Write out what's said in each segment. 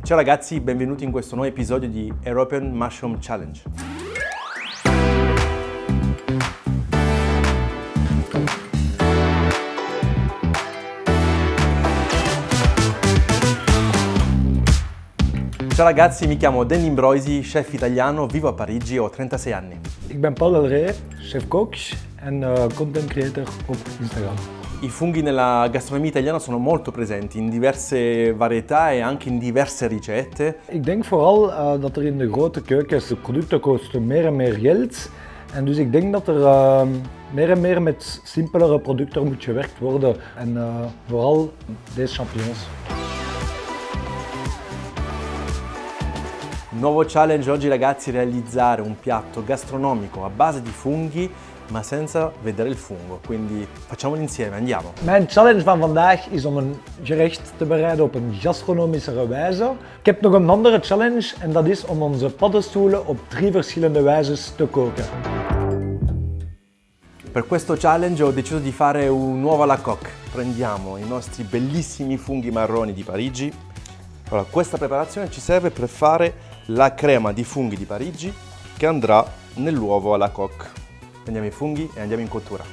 Ciao ragazzi, benvenuti in questo nuovo episodio di European Mushroom Challenge. Ciao ragazzi, mi chiamo Danny Imbroisi, chef italiano, vivo a Parigi e ho 36 anni. Ik ben Paul Delray, chef-kok en content creator op Instagram. I funghi nella gastronomia italiana sono molto presenti in diverse varietà e anche in diverse ricette. Ik denk vooral dat er in de grote keukens de producten kosten meer en meer geld. En dus ik denk dat er meer en meer met simpelere producten moet gewerkt worden. En vooral deze champignons. Nuovo challenge oggi ragazzi, realizzare un piatto gastronomico a base di funghi ma senza vedere il fungo, quindi facciamolo insieme, andiamo! Mijn challenge van vandaag is om een gerecht te bereiden op een gastronomische wijze. Ik heb nog een andere challenge en dat is om onze paddenstoelen op 3 verschillende wijzes te koken. Per questo challenge ho deciso di fare un uovo alla coque. Prendiamo i nostri bellissimi funghi marroni di Parigi. Allora, questa preparazione ci serve per fare la crema di funghi di Parigi che andrà nell'uovo alla coque. Prendiamo i funghi e andiamo in cottura.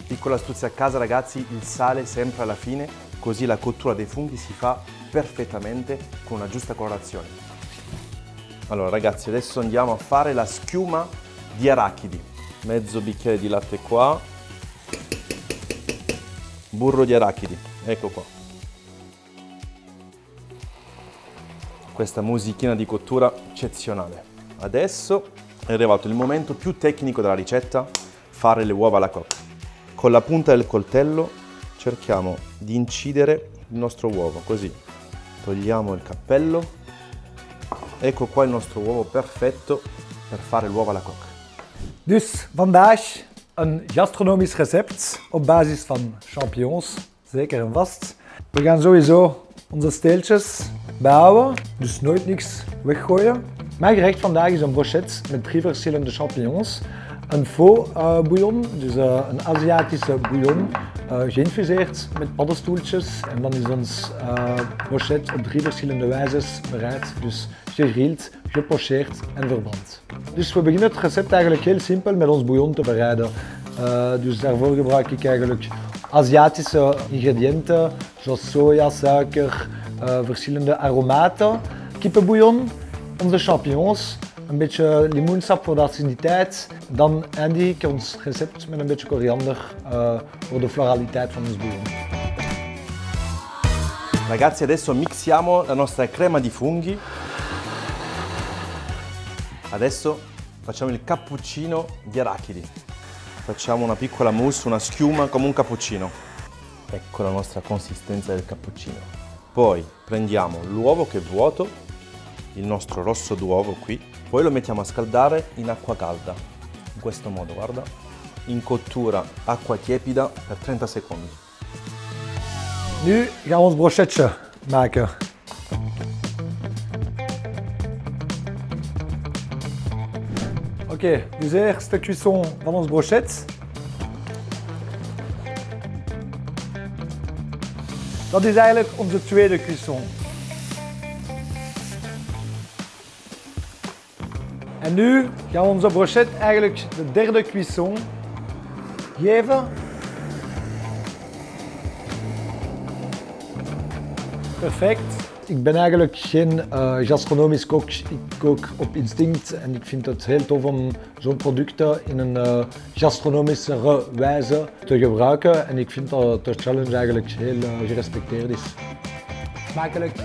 Piccola astuzia a casa ragazzi, il sale sempre alla fine, così la cottura dei funghi si fa perfettamente con una giusta colorazione. Allora ragazzi, adesso andiamo a fare la schiuma di arachidi. Mezzo bicchiere di latte qua, burro di arachidi, ecco qua. Questa musichina di cottura eccezionale. Adesso è arrivato il momento più tecnico della ricetta, fare le uova alla coque. Con la punta del coltello cerchiamo di incidere il nostro uovo, così. Togliamo il cappello. Ecco qua il nostro uovo perfetto per fare l'uovo alla coque. Dus vandaag een gastronomisch recept op basis van champignons, zeker en vast. We gaan sowieso onze steeltjes behouden, dus nooit niks weggooien. Mijn gerecht vandaag is een brochette met 3 verschillende champignons. Een faux bouillon, dus een Aziatische bouillon, geïnfuseerd met paddenstoeltjes. En dan is ons brochette op 3 verschillende wijzes bereid. Dus gegrild, gepocheerd en verbrand. Dus we beginnen het recept eigenlijk heel simpel met ons bouillon te bereiden. Dus daarvoor gebruik ik eigenlijk Aziatische ingrediënten, zoals soja, suiker, verschillende aromaten, kippenbouillon, onze champignons, een beetje limoensap voor de aciditeit. Dan eindig ik ons recept met een beetje koriander voor de floraliteit van ons bouillon. Ragazzi, adesso mixiamo la nostra crema di funghi. Adesso facciamo il cappuccino di arachidi. Facciamo una piccola mousse, una schiuma come un cappuccino. Ecco la nostra consistenza del cappuccino. Poi prendiamo l'uovo che è vuoto, il nostro rosso d'uovo qui, poi lo mettiamo a scaldare in acqua calda, in questo modo, guarda, in cottura acqua tiepida per 30 secondi. Nu gaan we ons brochetje maken. Oké, dus de eerste cuisson van ons brochette. Dat is eigenlijk onze tweede cuisson. En nu gaan we onze brochette eigenlijk de derde cuisson geven. Perfect. Ik ben eigenlijk geen gastronomisch kok. Ik kook op instinct en ik vind het heel tof om zo'n producten in een gastronomischere wijze te gebruiken. En ik vind dat de challenge eigenlijk heel gerespecteerd is. Smakelijk!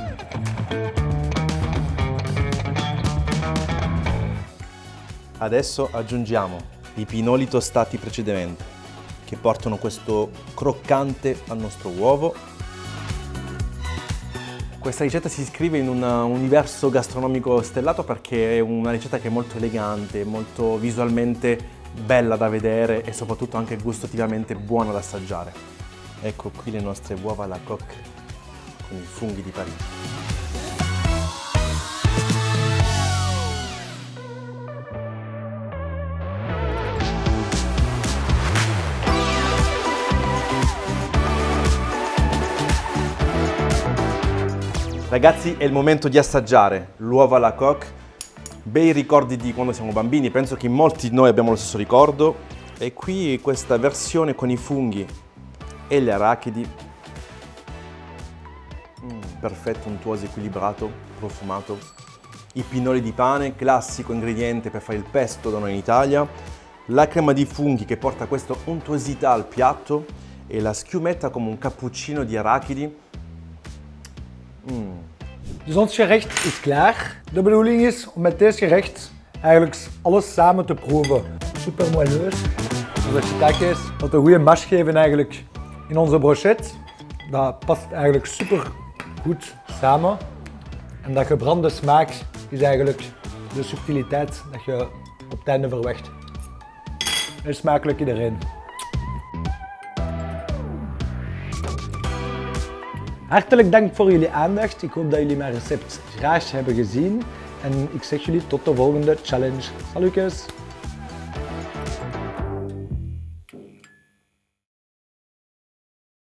Adesso aggiungiamo i pinoli tostati precedentemente che portano questo croccante al nostro uovo. Questa ricetta si iscrive in un universo gastronomico stellato perché è una ricetta che è molto elegante, molto visualmente bella da vedere e soprattutto anche gustativamente buona da assaggiare. Ecco qui le nostre uova alla coque con i funghi di Parigi. Ragazzi, è il momento di assaggiare l'uovo alla coque. Bei ricordi di quando siamo bambini, penso che molti di noi abbiamo lo stesso ricordo. E qui questa versione con i funghi e gli arachidi. Perfetto, untuoso, equilibrato, profumato. I pinoli di pane, classico ingrediente per fare il pesto da noi in Italia. La crema di funghi che porta questa untuosità al piatto e la schiumetta come un cappuccino di arachidi. Dus ons gerecht is klaar. De bedoeling is om met dit gerecht eigenlijk alles samen te proeven. Super moelleus. Dus als je kijkt, wat een goede mash geven eigenlijk in onze brochette. Dat past eigenlijk super goed samen. En dat gebrande smaak is eigenlijk de subtiliteit dat je op het einde verwacht. En smakelijk iedereen. Hartelijk dank voor jullie aandacht. Ik hoop dat jullie mijn recept graag hebben gezien. En ik zeg jullie tot de volgende challenge. Salutjes!